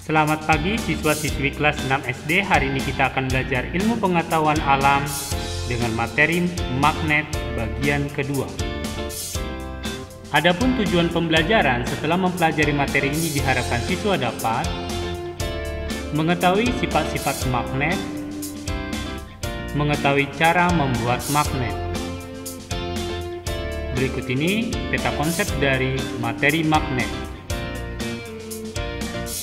Selamat pagi siswa-siswi kelas 6 SD. Hari ini kita akan belajar ilmu pengetahuan alam dengan materi magnet bagian kedua. Adapun tujuan pembelajaran setelah mempelajari materi ini diharapkan siswa dapat mengetahui sifat-sifat magnet, mengetahui cara membuat magnet. Berikut ini peta konsep dari materi magnet.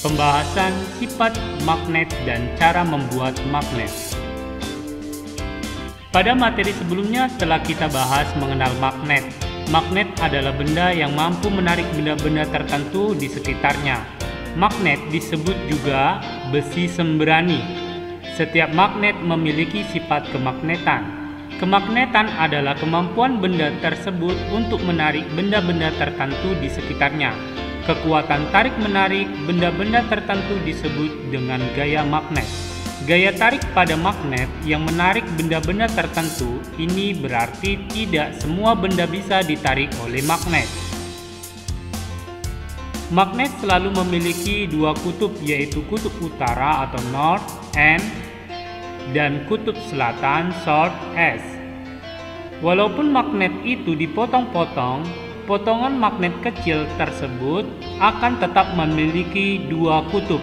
Pembahasan sifat magnet dan cara membuat magnet. Pada materi sebelumnya telah kita bahas mengenal magnet. Magnet adalah benda yang mampu menarik benda-benda tertentu di sekitarnya. Magnet disebut juga besi sembrani. Setiap magnet memiliki sifat kemagnetan. Kemagnetan adalah kemampuan benda tersebut untuk menarik benda-benda tertentu di sekitarnya. Kekuatan tarik-menarik benda-benda tertentu disebut dengan gaya magnet. Gaya tarik pada magnet yang menarik benda-benda tertentu ini berarti tidak semua benda bisa ditarik oleh magnet. Magnet selalu memiliki dua kutub, yaitu kutub utara atau North N dan kutub selatan South S. Walaupun magnet itu dipotong-potong, potongan magnet kecil tersebut akan tetap memiliki dua kutub,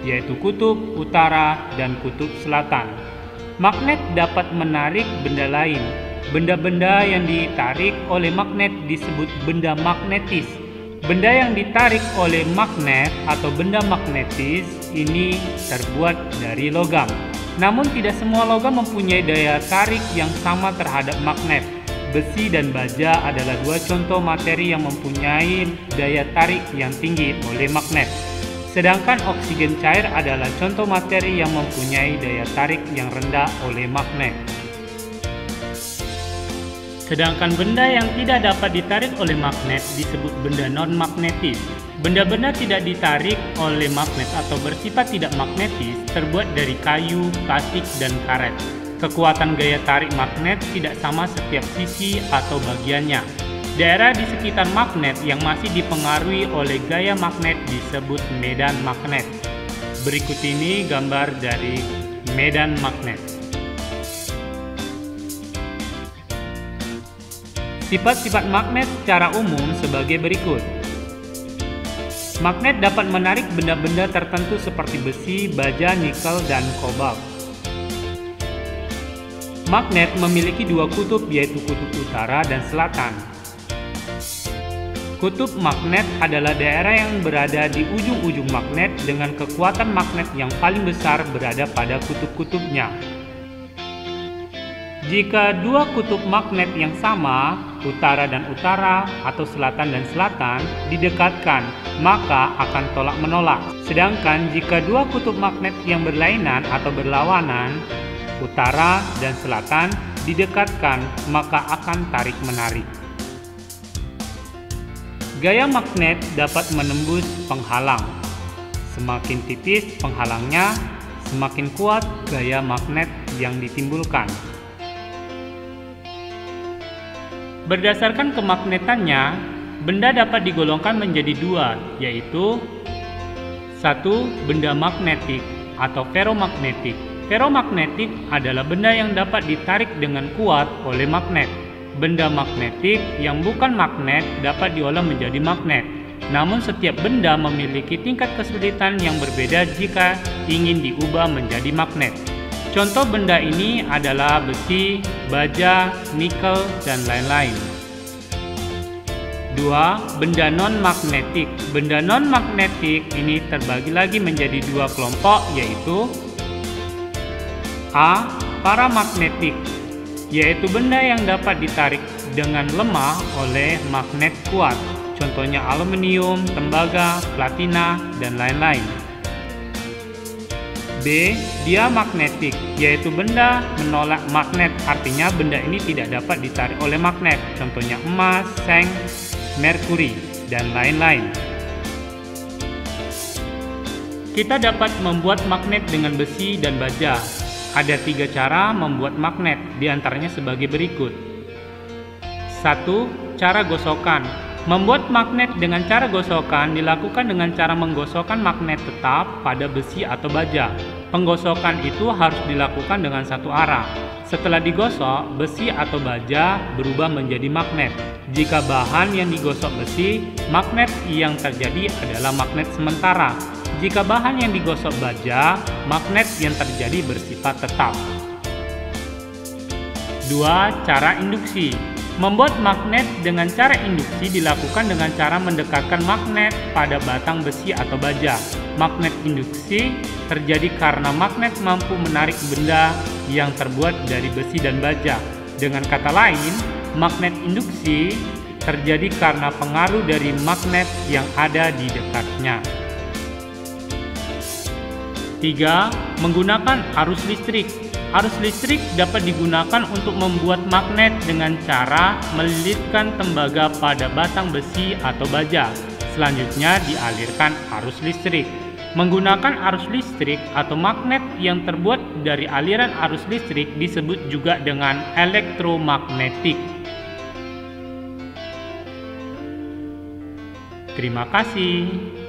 yaitu kutub utara dan kutub selatan. Magnet dapat menarik benda lain. Benda-benda yang ditarik oleh magnet disebut benda magnetis. Benda yang ditarik oleh magnet atau benda magnetis ini terbuat dari logam. Namun tidak semua logam mempunyai daya tarik yang sama terhadap magnet. Besi dan baja adalah dua contoh materi yang mempunyai daya tarik yang tinggi oleh magnet. Sedangkan oksigen cair adalah contoh materi yang mempunyai daya tarik yang rendah oleh magnet. Sedangkan benda yang tidak dapat ditarik oleh magnet disebut benda non-magnetis. Benda-benda tidak ditarik oleh magnet atau bersifat tidak magnetis terbuat dari kayu, plastik, dan karet. Kekuatan gaya tarik magnet tidak sama setiap sisi atau bagiannya. Daerah di sekitar magnet yang masih dipengaruhi oleh gaya magnet disebut medan magnet. Berikut ini gambar dari medan magnet. Sifat-sifat magnet secara umum sebagai berikut. Magnet dapat menarik benda-benda tertentu seperti besi, baja, nikel, dan kobalt. Magnet memiliki dua kutub, yaitu kutub utara dan selatan. Kutub magnet adalah daerah yang berada di ujung-ujung magnet dengan kekuatan magnet yang paling besar berada pada kutub-kutubnya. Jika dua kutub magnet yang sama, utara dan utara atau selatan dan selatan, didekatkan, maka akan tolak-menolak. Sedangkan jika dua kutub magnet yang berlainan atau berlawanan, utara dan selatan, didekatkan, maka akan tarik-menarik. Gaya magnet dapat menembus penghalang. Semakin tipis penghalangnya, semakin kuat gaya magnet yang ditimbulkan. Berdasarkan kemagnetannya, benda dapat digolongkan menjadi dua, yaitu 1. Benda magnetik atau ferromagnetik. Ferromagnetik adalah benda yang dapat ditarik dengan kuat oleh magnet. Benda magnetik yang bukan magnet dapat diolah menjadi magnet. Namun setiap benda memiliki tingkat kesulitan yang berbeda jika ingin diubah menjadi magnet. Contoh benda ini adalah besi, baja, nikel, dan lain-lain. 2. Benda non-magnetik. Benda non-magnetik ini terbagi lagi menjadi dua kelompok, yaitu A. Paramagnetik, yaitu benda yang dapat ditarik dengan lemah oleh magnet kuat. Contohnya aluminium, tembaga, platina, dan lain-lain. B. Diamagnetik, yaitu benda menolak magnet, artinya benda ini tidak dapat ditarik oleh magnet. Contohnya emas, seng, merkuri, dan lain-lain. Kita dapat membuat magnet dengan besi dan baja. Ada 3 cara membuat magnet, diantaranya sebagai berikut. 1. Cara gosokan. Membuat magnet dengan cara gosokan dilakukan dengan cara menggosokkan magnet tetap pada besi atau baja. Penggosokan itu harus dilakukan dengan satu arah. Setelah digosok, besi atau baja berubah menjadi magnet. Jika bahan yang digosok besi, magnet yang terjadi adalah magnet sementara. Jika bahan yang digosok baja, magnet yang terjadi bersifat tetap. 2. Cara induksi. Membuat magnet dengan cara induksi dilakukan dengan cara mendekatkan magnet pada batang besi atau baja. Magnet induksi terjadi karena magnet mampu menarik benda yang terbuat dari besi dan baja. Dengan kata lain, magnet induksi terjadi karena pengaruh dari magnet yang ada di dekatnya. 3. Menggunakan arus listrik. Arus listrik dapat digunakan untuk membuat magnet dengan cara melilitkan tembaga pada batang besi atau baja. Selanjutnya dialirkan arus listrik. Menggunakan arus listrik atau magnet yang terbuat dari aliran arus listrik disebut juga dengan elektromagnetik. Terima kasih.